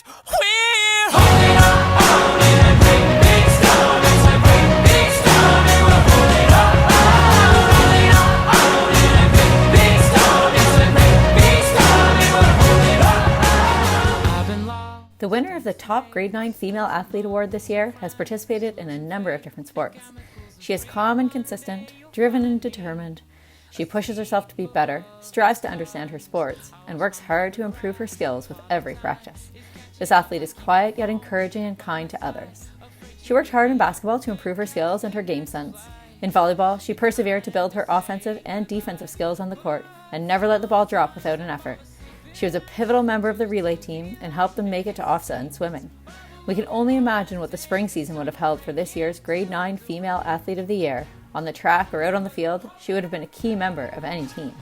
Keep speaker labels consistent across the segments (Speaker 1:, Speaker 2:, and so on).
Speaker 1: Yes, we're holding on, holding a great big stone. It's a great big stone, and we're holding on, holding on, holding a great big stone. It's a great big stone, and we're holding on. I've been lost.
Speaker 2: The winner of the top Grade 9 Female Athlete Award this year has participated in a number of different sports. She is calm and consistent, driven and determined. She pushes herself to be better, strives to understand her sports, and works hard to improve her skills with every practice. This athlete is quiet yet encouraging and kind to others. She worked hard in basketball to improve her skills and her game sense. In volleyball, she persevered to build her offensive and defensive skills on the court and never let the ball drop without an effort. She was a pivotal member of the relay team and helped them make it to OFSA in swimming. We can only imagine what the spring season would have held for this year's Grade 9 Female Athlete of the Year. On the track or out on the field, she would have been a key member of any team.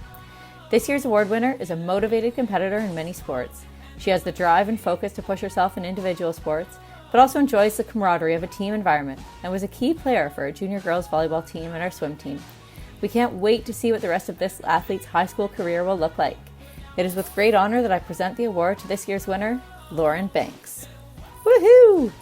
Speaker 2: This year's award winner is a motivated competitor in many sports. She has the drive and focus to push herself in individual sports, but also enjoys the camaraderie of a team environment and was a key player for our junior girls volleyball team and our swim team. We can't wait to see what the rest of this athlete's high school career will look like. It is with great honor that I present the award to this year's winner, Lauren Banks. Woohoo!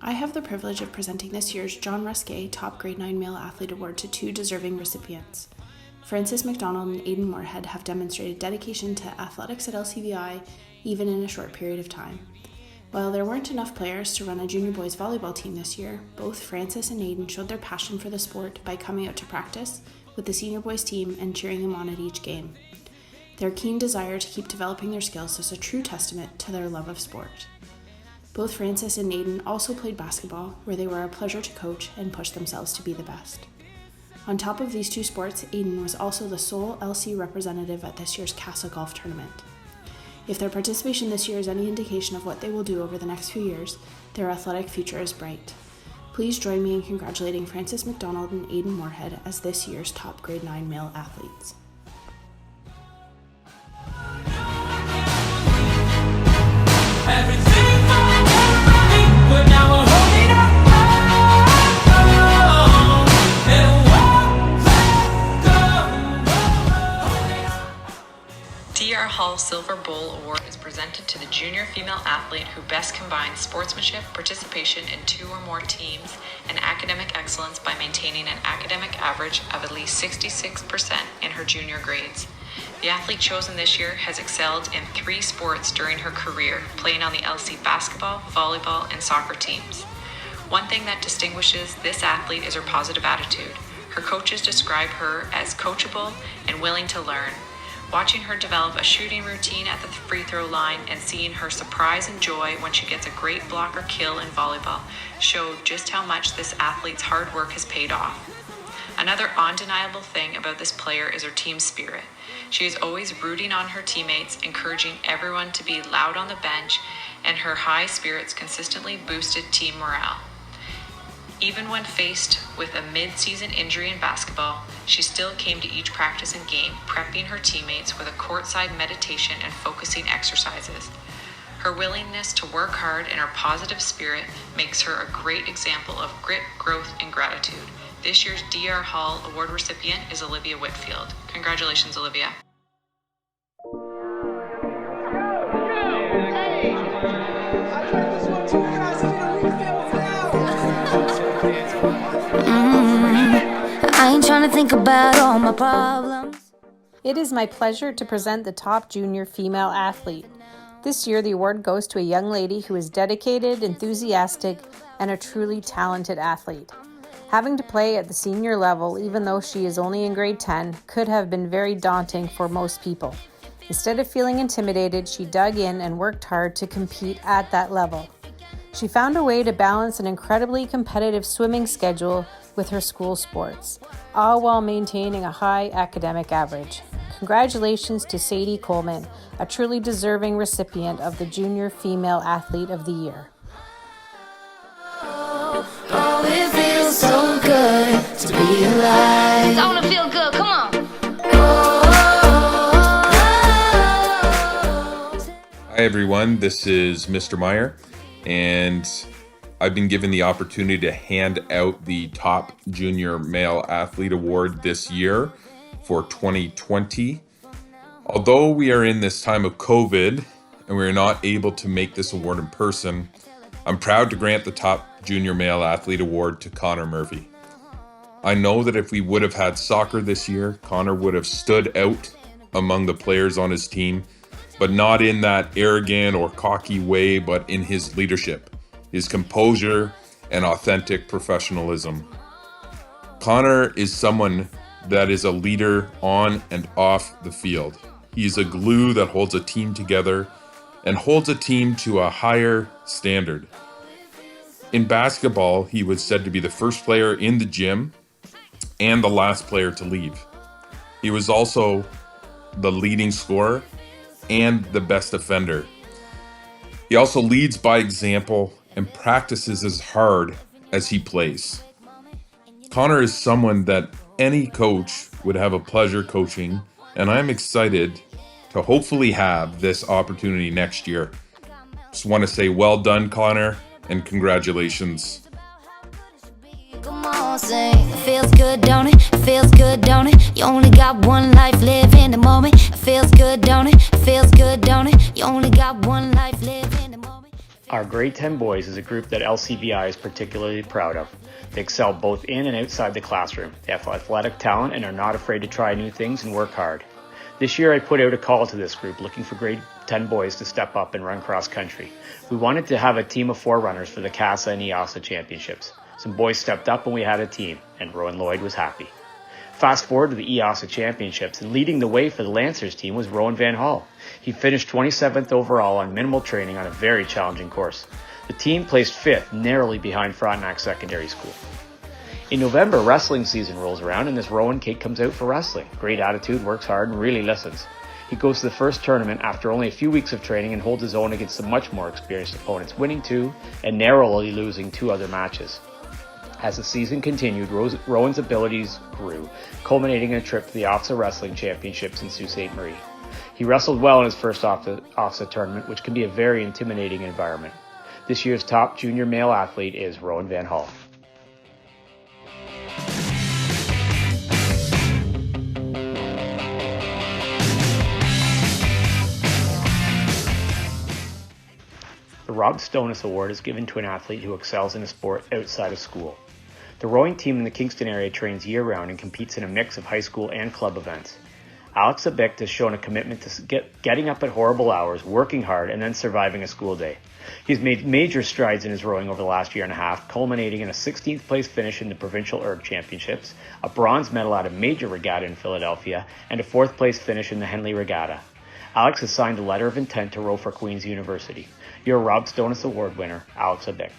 Speaker 3: I have the privilege of presenting this year's John Rusquet Top Grade 9 Male Athlete Award to two deserving recipients. Frances McDonald and Aidan Moorhead have demonstrated dedication to athletics at LCVI even in a short period of time. While there weren't enough players to run a junior boys volleyball team this year, both Frances and Aidan showed their passion for the sport by coming out to practice with the senior boys team and cheering them on at each game. Their keen desire to keep developing their skills is a true testament to their love of sport. Both Frances and Aidan also played basketball, where they were a pleasure to coach and push themselves to be the best. On top of these two sports, Aidan was also the sole LC representative at this year's Castle Golf Tournament. If their participation this year is any indication of what they will do over the next few years, their athletic future is bright. Please join me in congratulating Frances McDonald and Aidan Moorhead as this year's top Grade 9 male athletes.
Speaker 4: DR Hall Silver Bowl Award is presented to the junior female athlete who best combines sportsmanship, participation in two or more teams, and academic excellence by maintaining an academic average of at least 66% in her junior grades. The athlete chosen this year has excelled in 3 sports during her career, playing on the LC basketball, volleyball, and soccer teams. One thing that distinguishes this athlete is her positive attitude. Her coaches describe her as coachable and willing to learn. Watching her develop a shooting routine at the free throw line and seeing her surprise and joy when she gets a great block or kill in volleyball showed just how much this athlete's hard work has paid off. Another undeniable thing about this player is her team spirit. She is always rooting on her teammates, encouraging everyone to be loud on the bench, and her high spirits consistently boosted team morale. Even when faced with a mid-season injury in basketball, she still came to each practice and game, prepping her teammates with a courtside meditation and focusing exercises. Her willingness to work hard and her positive spirit makes her a great example of grit, growth, and gratitude. This year's DR Hall Award recipient is Olivia Whitfield. Congratulations, Olivia.
Speaker 5: I ain't trying to think about all my problems.
Speaker 6: It is my pleasure to present the top junior female athlete. This year, the award goes to a young lady who is dedicated, enthusiastic, and a truly talented athlete. Having to play at the senior level, even though she is only in grade 10, could have been very daunting for most people. Instead of feeling intimidated, she dug in and worked hard to compete at that level. She found a way to balance an incredibly competitive swimming schedule with her school sports, all while maintaining a high academic average. Congratulations to Sadie Coleman, a truly deserving recipient of the Junior Female Athlete of the Year.
Speaker 5: Oh, it feels so good to be alive. I wanna feel good, come on.
Speaker 7: Hi everyone, this is Mr. Meyer, and I've been given the opportunity to hand out the Top Junior Male Athlete Award this year for 2020. Although we are in this time of COVID and we are not able to make this award in person, I'm proud to grant the Top Junior Male Athlete Award to Connor Murphy. I know that if we would have had soccer this year, Connor would have stood out among the players on his team, but not in that arrogant or cocky way, but in his leadership, his composure, and authentic professionalism. Connor is someone that is a leader on and off the field. He is a glue that holds a team together and holds a team to a higher standard. In basketball, he was said to be the first player in the gym and the last player to leave. He was also the leading scorer and the best offender. He also leads by example and practices as hard as he plays. Connor is someone that any coach would have a pleasure coaching, and I'm excited to hopefully have this opportunity next year. Just want to say well done, Connor, and congratulations.
Speaker 5: Come on, sing. It feels good, don't it? It feels good, don't it? You only got one life, live in the moment. It feels good, don't it? It feels good, don't it? You only got one life, live in the moment.
Speaker 8: Our grade 10 boys is a group that LCVI is particularly proud of. They excel both in and outside the classroom. They have athletic talent and are not afraid to try new things and work hard. This year I put out a call to this group looking for grade 10 boys to step up and run cross country. We wanted to have a team of 4 runners for the CASA and EASA championships. Some boys stepped up and we had a team, and Rowan Lloyd was happy. Fast forward to the EASA championships, and leading the way for the Lancers team was Rowan Van Hall. He finished 27th overall on minimal training on a very challenging course. The team placed 5th, narrowly behind Frontenac Secondary School. In November, wrestling season rolls around, and this Rowan kid comes out for wrestling. Great attitude, works hard, and really listens. He goes to the first tournament after only a few weeks of training and holds his own against some much more experienced opponents, winning 2 and narrowly losing 2 other matches. As the season continued, Rowan's abilities grew, culminating in a trip to the OFSA Wrestling Championships in Sault Ste. Marie. He wrestled well in his first OFSA tournament, which can be a very intimidating environment. This year's top junior male athlete is Rowan Van Hall. The Rob Stonis Award is given to an athlete who excels in a sport outside of school. The rowing team in the Kingston area trains year-round and competes in a mix of high school and club events. Alex Abicht has shown a commitment to getting up at horrible hours, working hard, and then surviving a school day. He's made major strides in his rowing over the last year and a half, culminating in a 16th place finish in the Provincial Erg Championships, a bronze medal at a major regatta in Philadelphia, and a 4th place finish in the Henley Regatta. Alex has signed a letter of intent to row for Queen's University. Your Rob Stonis Award winner, Alex Abicht.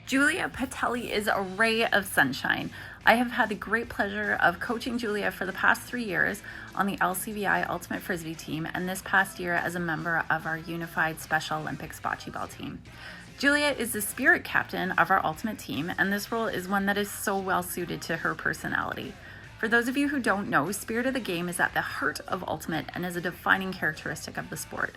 Speaker 9: Julia Patelli is a ray of sunshine. I have had the great pleasure of coaching Julia for the past 3 years on the LCVI Ultimate Frisbee team, and this past year as a member of our Unified Special Olympics bocce ball team. Julia is the spirit captain of our Ultimate team, and this role is one that is so well suited to her personality. For those of you who don't know, spirit of the game is at the heart of Ultimate and is a defining characteristic of the sport.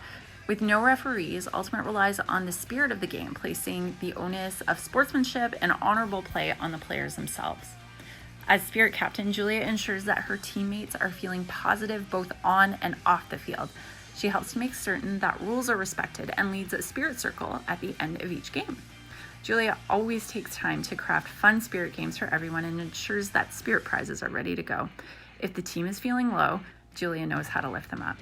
Speaker 9: With no referees, Ultimate relies on the spirit of the game, placing the onus of sportsmanship and honorable play on the players themselves. As spirit captain, Julia ensures that her teammates are feeling positive both on and off the field. She helps to make certain that rules are respected and leads a spirit circle at the end of each game. Julia always takes time to craft fun spirit games for everyone and ensures that spirit prizes are ready to go. If the team is feeling low, Julia knows how to lift them up.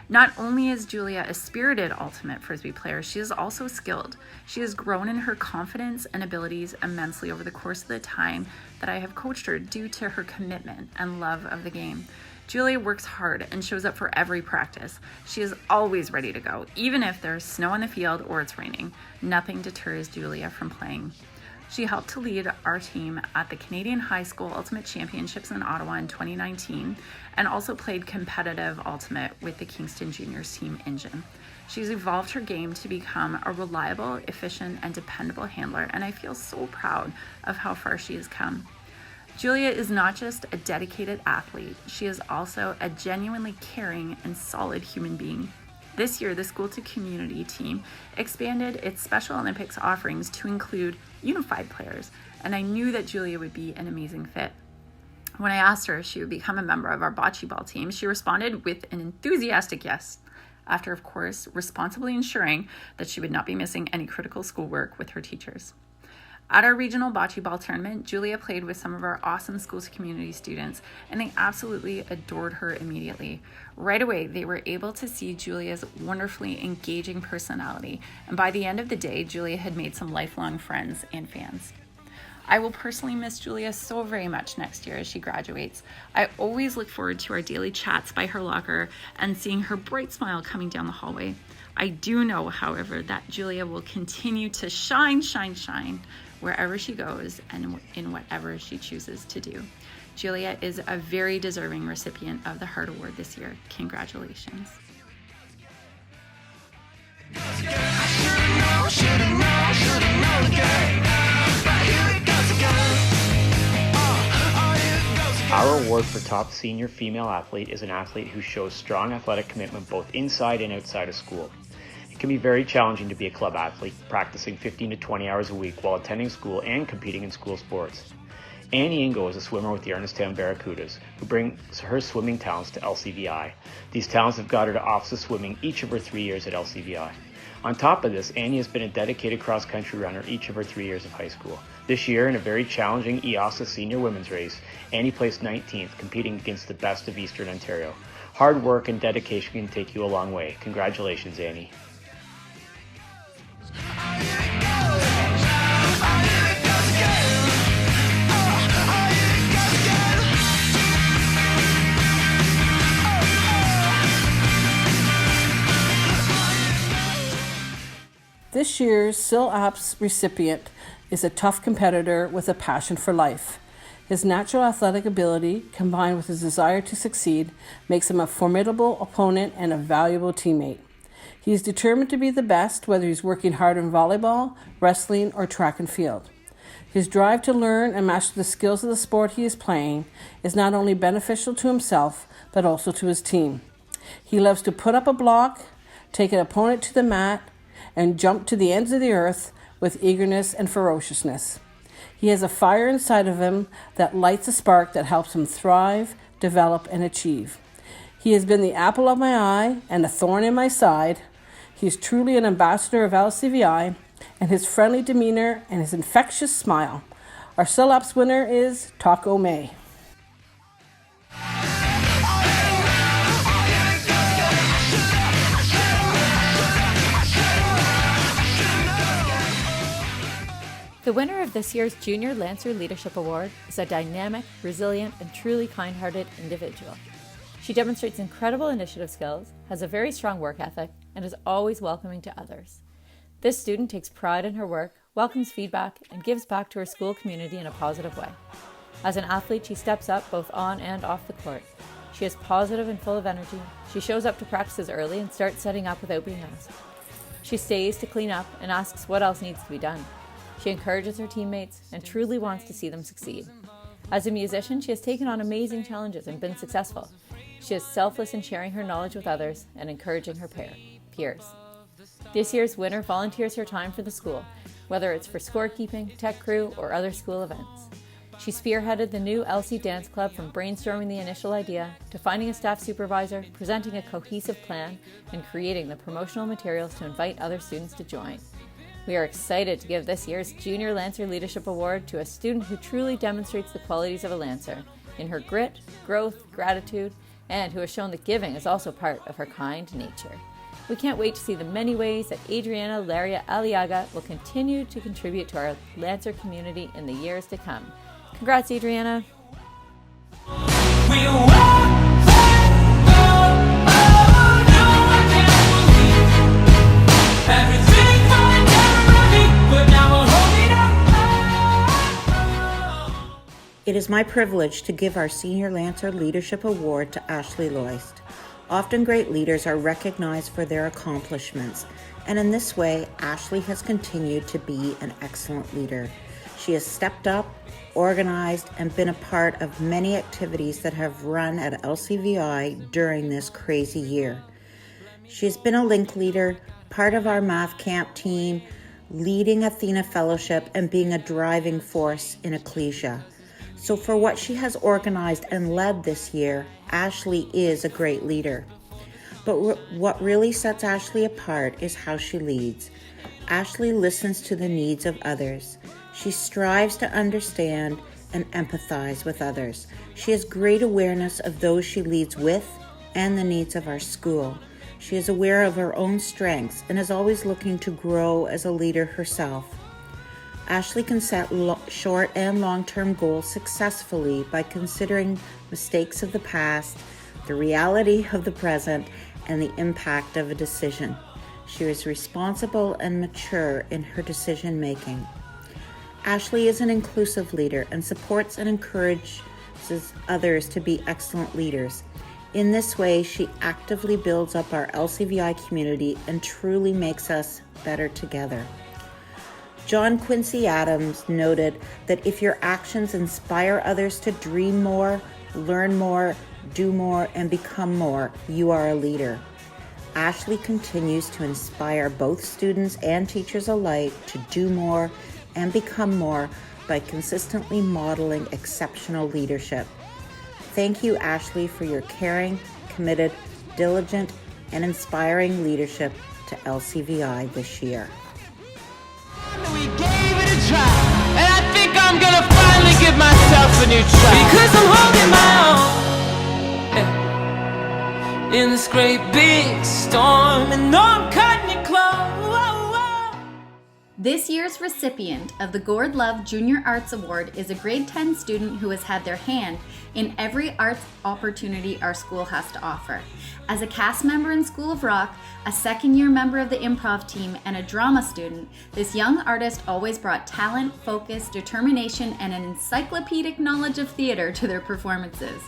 Speaker 9: Not only is Julia a spirited Ultimate Frisbee player, she is also skilled. She has grown in her confidence and abilities immensely over the course of the time that I have coached her due to her commitment and love of the game. Julia works hard and shows up for every practice. She is always ready to go, even if there's snow on the field or it's raining. Nothing deters Julia from playing. She helped to lead our team at the Canadian High School Ultimate Championships in Ottawa in 2019 and also played competitive Ultimate with the Kingston Juniors team Engine. She's evolved her game to become a reliable, efficient, and dependable handler, and I feel so proud of how far she has come. Julia is not just a dedicated athlete, she is also a genuinely caring and solid human being. This year, the School to Community team expanded its Special Olympics offerings to include unified players, and I knew that Julia would be an amazing fit. When I asked her if she would become a member of our bocce ball team, she responded with an enthusiastic yes, after, of course, responsibly ensuring that she would not be missing any critical schoolwork with her teachers. At our regional bocce ball tournament, Julia played with some of our awesome School to Community students, and they absolutely adored her immediately. Right away, they were able to see Julia's wonderfully engaging personality, and by the end of the day, Julia had made some lifelong friends and fans. I will personally miss Julia so very much next year as she graduates. I always look forward to our daily chats by her locker and seeing her bright smile coming down the hallway. I do know, however, that Julia will continue to shine wherever she goes and in whatever she chooses to do. Julia is a very deserving recipient of the Heart Award this year. Congratulations.
Speaker 8: Our award for top senior female athlete is an athlete who shows strong athletic commitment both inside and outside of school. It can be very challenging to be a club athlete, practicing 15 to 20 hours a week while attending school and competing in school sports. Annie Ingo is a swimmer with the Ernestown Barracudas, who brings her swimming talents to LCVI. These talents have got her to officer swimming each of her 3 years at LCVI. On top of this, Annie has been a dedicated cross-country runner each of her 3 years of high school. This year, in a very challenging EOSA senior women's race, Annie placed 19th, competing against the best of Eastern Ontario. Hard work and dedication can take you a long way. Congratulations, Annie.
Speaker 10: This year's SIL-APS recipient is a tough competitor with a passion for life. His natural athletic ability, combined with his desire to succeed, makes him a formidable opponent and a valuable teammate. He is determined to be the best, whether he's working hard in volleyball, wrestling, or track and field. His drive to learn and master the skills of the sport he is playing is not only beneficial to himself, but also to his team. He loves to put up a block, take an opponent to the mat, and jump to the ends of the earth with eagerness and ferociousness. He has a fire inside of him that lights a spark that helps him thrive, develop, and achieve. He has been the apple of my eye and a thorn in my side. He is truly an ambassador of LCVI, and his friendly demeanor and his infectious smile. Our SIL-APS winner is Taco May.
Speaker 2: The winner of this year's Junior Lancer Leadership Award is a dynamic, resilient, and truly kind-hearted individual. She demonstrates incredible initiative skills, has a very strong work ethic, and is always welcoming to others. This student takes pride in her work, welcomes feedback, and gives back to her school community in a positive way. As an athlete, she steps up both on and off the court. She is positive and full of energy. She shows up to practices early and starts setting up without being asked. She stays to clean up and asks what else needs to be done. She encourages her teammates and truly wants to see them succeed. As a musician, she has taken on amazing challenges and been successful. She is selfless in sharing her knowledge with others and encouraging her peers. This year's winner volunteers her time for the school, whether it's for scorekeeping, tech crew, or other school events. She spearheaded the new LC Dance Club from brainstorming the initial idea to finding a staff supervisor, presenting a cohesive plan, and creating the promotional materials to invite other students to join. We are excited to give this year's Junior Lancer Leadership Award to a student who truly demonstrates the qualities of a Lancer in her grit, growth, gratitude, and who has shown that giving is also part of her kind nature. We can't wait to see the many ways that Adriana Laria Aliaga will continue to contribute to our Lancer community in the years to come. Congrats, Adriana!
Speaker 1: We walk that road, oh, no, I can't believe everything fine, never ready, but now we're holding up.
Speaker 11: It is my privilege to give our Senior Lancer Leadership Award to Ashley Loist. Often great leaders are recognized for their accomplishments, and in this way, Ashley has continued to be an excellent leader. She has stepped up, organized, and been a part of many activities that have run at LCVI during this crazy year. She has been a link leader, part of our math camp team, leading Athena Fellowship, and being a driving force in Ecclesia. So for what she has organized and led this year, Ashley is a great leader. But what really sets Ashley apart is how she leads. Ashley listens to the needs of others. She strives to understand and empathize with others. She has great awareness of those she leads with and the needs of our school. She is aware of her own strengths and is always looking to grow as a leader herself. Ashley can set short and long-term goals successfully by considering mistakes of the past, the reality of the present, and the impact of a decision. She is responsible and mature in her decision-making. Ashley is an inclusive leader and supports and encourages others to be excellent leaders. In this way, she actively builds up our LCVI community and truly makes us better together. John Quincy Adams noted that if your actions inspire others to dream more, learn more, do more, and become more, you are a leader. Ashley continues to inspire both students and teachers alike to do more and become more by consistently modeling exceptional leadership. Thank you, Ashley, for your caring, committed, diligent, and inspiring leadership to LCVI this year.
Speaker 1: We gave it a try, and I think I'm gonna finally give myself a new try. Because I'm holding my own, in this great big storm, and no, I'm cutting it close.
Speaker 2: This year's recipient of the Gord Love Junior Arts Award is a grade 10 student who has had their hand in every arts opportunity our school has to offer. As a cast member in School of Rock, a second-year member of the improv team, and a drama student, this young artist always brought talent, focus, determination, and an encyclopedic knowledge of theater to their performances.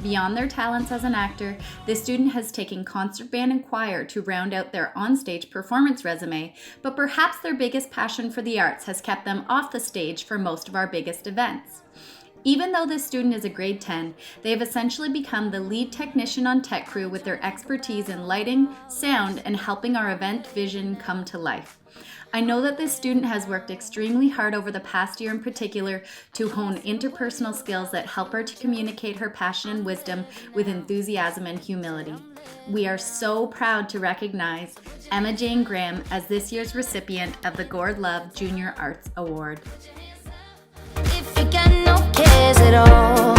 Speaker 2: Beyond their talents as an actor, this student has taken concert band and choir to round out their onstage performance resume, but perhaps their biggest passion for the arts has kept them off the stage for most of our biggest events. Even though this student is a grade 10, they have essentially become the lead technician on Tech Crew with their expertise in lighting, sound, and helping our event vision come to life. I know that this student has worked extremely hard over the past year in particular to hone interpersonal skills that help her to communicate her passion and wisdom with enthusiasm and humility. We are so proud to recognize Emma Jane Graham as this year's recipient of the Gord Love Junior Arts Award.
Speaker 5: If you got no cares at all,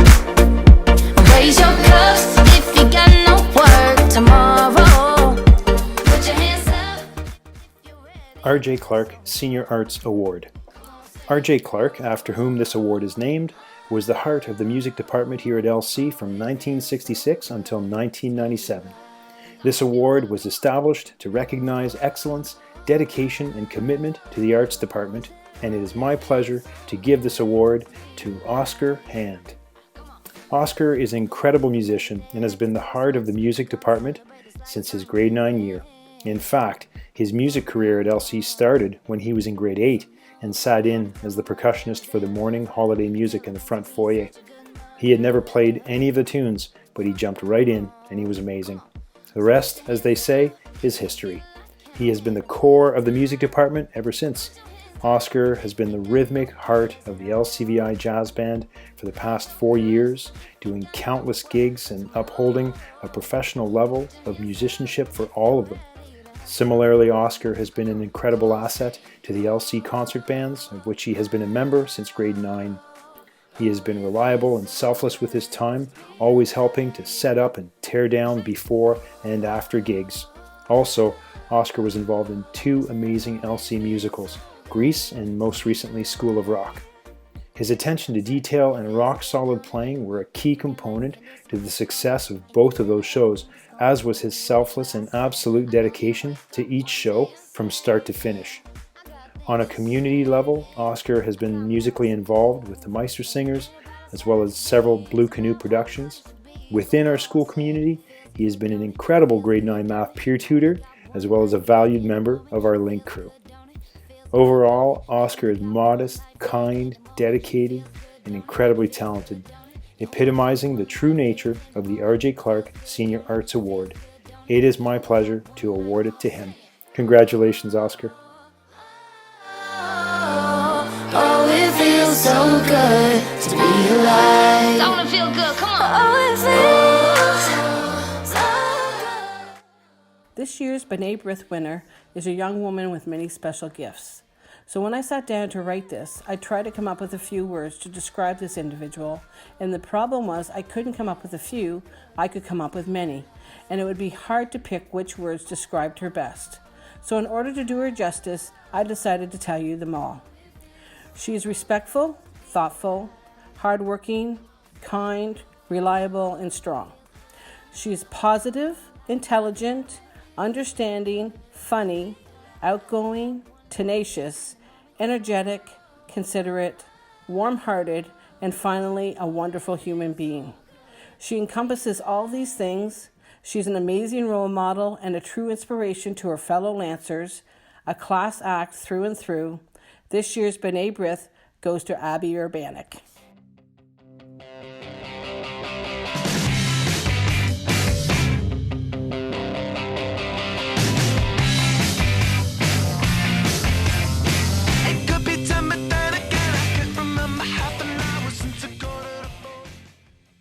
Speaker 5: raise your cups if you got no work tomorrow. Put your hands up.
Speaker 12: R.J. Clark Senior Arts Award. R.J. Clark, after whom this award is named, was the heart of the music department here at LC from 1966 until 1997. This award was established to recognize excellence, dedication, and commitment to the arts department, and it is my pleasure to give this award to Oscar Hand. Oscar is an incredible musician and has been the heart of the music department since his grade 9 year. In fact, his music career at LC started when he was in grade 8 and sat in as the percussionist for the morning holiday music in the front foyer. He had never played any of the tunes, but he jumped right in and he was amazing. The rest, as they say, is history. He has been the core of the music department ever since. Oscar has been the rhythmic heart of the LCVI Jazz Band for the past 4 years, doing countless gigs and upholding a professional level of musicianship for all of them. Similarly, Oscar has been an incredible asset to the LC concert bands, of which he has been a member since grade 9. He has been reliable and selfless with his time, always helping to set up and tear down before and after gigs. Also, Oscar was involved in 2 amazing LC musicals, Grease and most recently School of Rock. His attention to detail and rock-solid playing were a key component to the success of both of those shows, as was his selfless and absolute dedication to each show from start to finish. On a community level, Oscar has been musically involved with the Meister Singers, as well as several Blue Canoe productions. Within our school community, he has been an incredible grade 9 math peer tutor, as well as a valued member of our Link crew. Overall, Oscar is modest, kind, dedicated, and incredibly talented, epitomizing the true nature of the R.J. Clark Senior Arts Award. It is my pleasure to award it to him. Congratulations, Oscar.
Speaker 5: Oh, it feels so good to be alive. Don't it feel good? Come on. Oh, it feels so good.
Speaker 10: This year's B'nai B'rith winner is a young woman with many special gifts. So when I sat down to write this, I tried to come up with a few words to describe this individual, and the problem was I couldn't come up with a few, I could come up with many, and it would be hard to pick which words described her best. So in order to do her justice, I decided to tell you them all. She is respectful, thoughtful, hardworking, kind, reliable, and strong. She is positive, intelligent, understanding, funny, outgoing, tenacious, energetic, considerate, warm-hearted, and finally, a wonderful human being. She encompasses all these things. She's an amazing role model and a true inspiration to her fellow Lancers, a class act through and through. This year's B'nai B'rith goes to Abby Urbanik.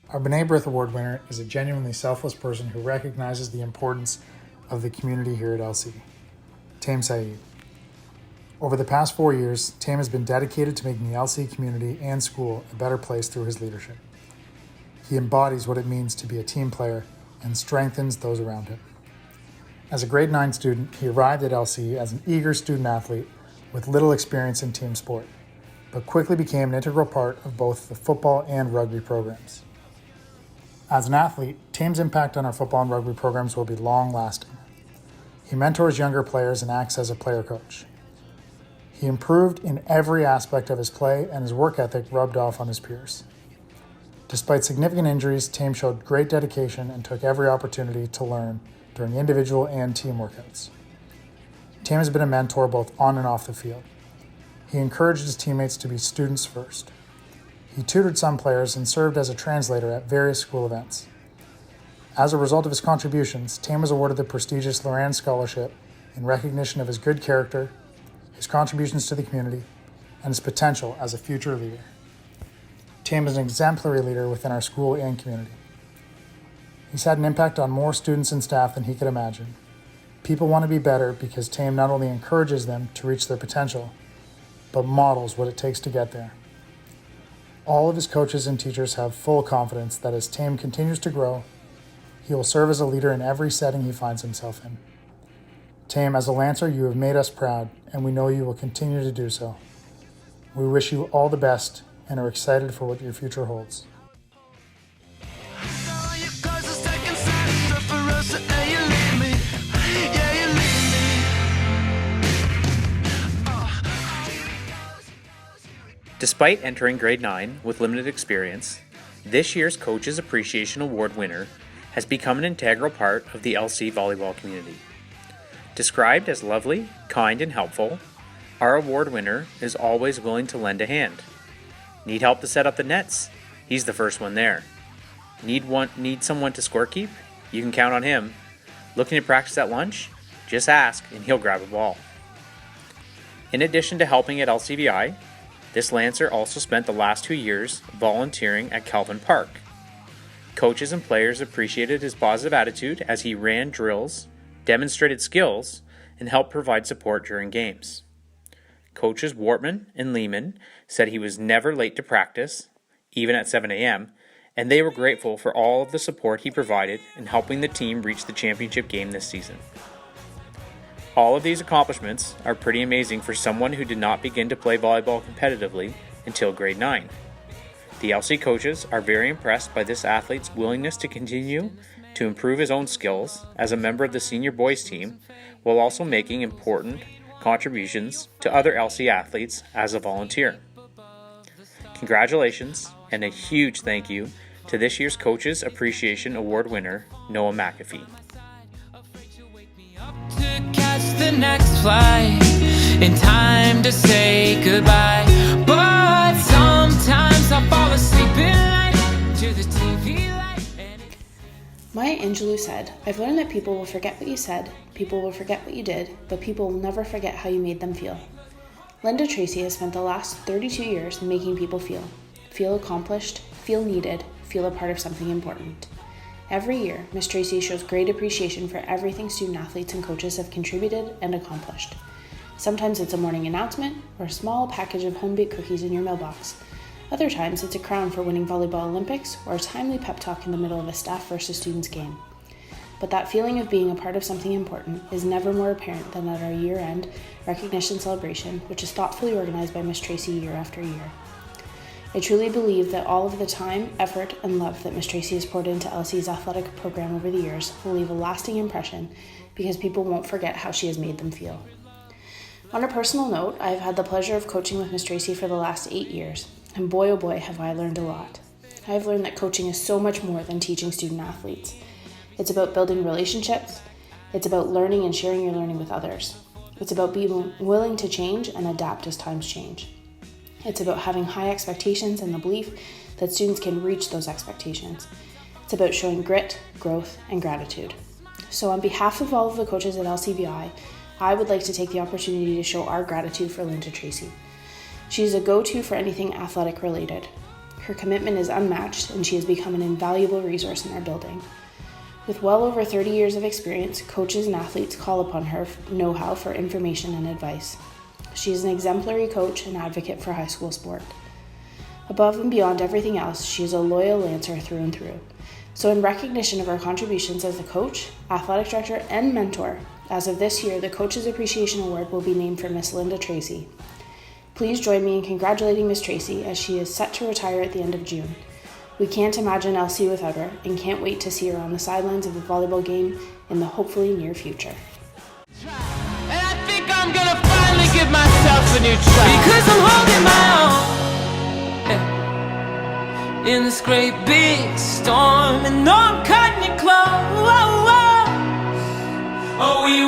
Speaker 13: Our B'nai B'rith Award winner is a genuinely selfless person who recognizes the importance of the community here at LC. Tame Saeed. Over the past 4 years, Tame has been dedicated to making the LC community and school a better place through his leadership. He embodies what it means to be a team player and strengthens those around him. As a grade 9 student, he arrived at LC as an eager student athlete with little experience in team sport, but quickly became an integral part of both the football and rugby programs. As an athlete, Tame's impact on our football and rugby programs will be long-lasting. He mentors younger players and acts as a player coach. He improved in every aspect of his play, and his work ethic rubbed off on his peers. Despite significant injuries, Tame showed great dedication and took every opportunity to learn during individual and team workouts. Tame has been a mentor both on and off the field. He encouraged his teammates to be students first. He tutored some players and served as a translator at various school events. As a result of his contributions, Tame was awarded the prestigious Loran Scholarship in recognition of his good character, his contributions to the community, and his potential as a future leader. Tame is an exemplary leader within our school and community. He's had an impact on more students and staff than he could imagine. People want to be better because Tame not only encourages them to reach their potential, but models what it takes to get there. All of his coaches and teachers have full confidence that as Tame continues to grow, he will serve as a leader in every setting he finds himself in. Tame, as a Lancer, you have made us proud, and we know you will continue to do so. We wish you all the best and are excited for what your future holds.
Speaker 14: Despite entering grade 9 with limited experience, this year's Coaches Appreciation Award winner has become an integral part of the LC volleyball community. Described as lovely, kind, and helpful, our award winner is always willing to lend a hand. Need help to set up the nets? He's the first one there. Need someone to scorekeep? You can count on him. Looking to practice at lunch? Just ask and he'll grab a ball. In addition to helping at LCVI, this Lancer also spent the last 2 years volunteering at Calvin Park. Coaches and players appreciated his positive attitude as he ran drills, demonstrated skills, and helped provide support during games. Coaches Wortman and Lehman said he was never late to practice, even at 7 a.m., and they were grateful for all of the support he provided in helping the team reach the championship game this season. All of these accomplishments are pretty amazing for someone who did not begin to play volleyball competitively until grade 9. The LC coaches are very impressed by this athlete's willingness to continue to improve his own skills as a member of the senior boys team, while also making important contributions to other LC athletes as a volunteer. Congratulations, and a huge thank you to this year's Coaches Appreciation Award winner, Noah McAfee.
Speaker 1: To catch the next flight in time to say goodbye, but sometimes I fall asleep in light to the TV light.
Speaker 3: Maya Angelou said, "I've learned that people will forget what you said, people will forget what you did, but people will never forget how you made them feel." Linda Tracy has spent the last 32 years making people feel accomplished, feel needed, feel a part of something important. Every year, Ms. Tracy shows great appreciation for everything student athletes and coaches have contributed and accomplished. Sometimes it's a morning announcement or a small package of home-baked cookies in your mailbox. Other times it's a crown for winning volleyball Olympics or a timely pep talk in the middle of a staff versus students game. But that feeling of being a part of something important is never more apparent than at our year-end recognition celebration, which is thoughtfully organized by Ms. Tracy year after year. I truly believe that all of the time, effort, and love that Ms. Tracy has poured into LC's athletic program over the years will leave a lasting impression because people won't forget how she has made them feel. On a personal note, I have had the pleasure of coaching with Ms. Tracy for the last 8 years, and boy oh boy have I learned a lot. I have learned that coaching is so much more than teaching student athletes. It's about building relationships, it's about learning and sharing your learning with others. It's about being willing to change and adapt as times change. It's about having high expectations and the belief that students can reach those expectations. It's about showing grit, growth, and gratitude. So on behalf of all of the coaches at LCVI, I would like to take the opportunity to show our gratitude for Linda Tracy. She is a go-to for anything athletic related. Her commitment is unmatched, and she has become an invaluable resource in our building. With well over 30 years of experience, coaches and athletes call upon her know-how for information and advice. She is an exemplary coach and advocate for high school sport. Above and beyond everything else, she is a loyal Lancer through and through. So in recognition of her contributions as a coach, athletic director, and mentor, as of this year, the Coaches Appreciation Award will be named for Miss Linda Tracy. Please join me in congratulating Miss Tracy as she is set to retire at the end of June. We can't imagine LC without her and can't wait to see her on the sidelines of the volleyball game in the hopefully near future.
Speaker 1: I'm gonna finally give myself a new try, because I'm holding my own in this great big storm, and no, I'm cutting it close. Oh, we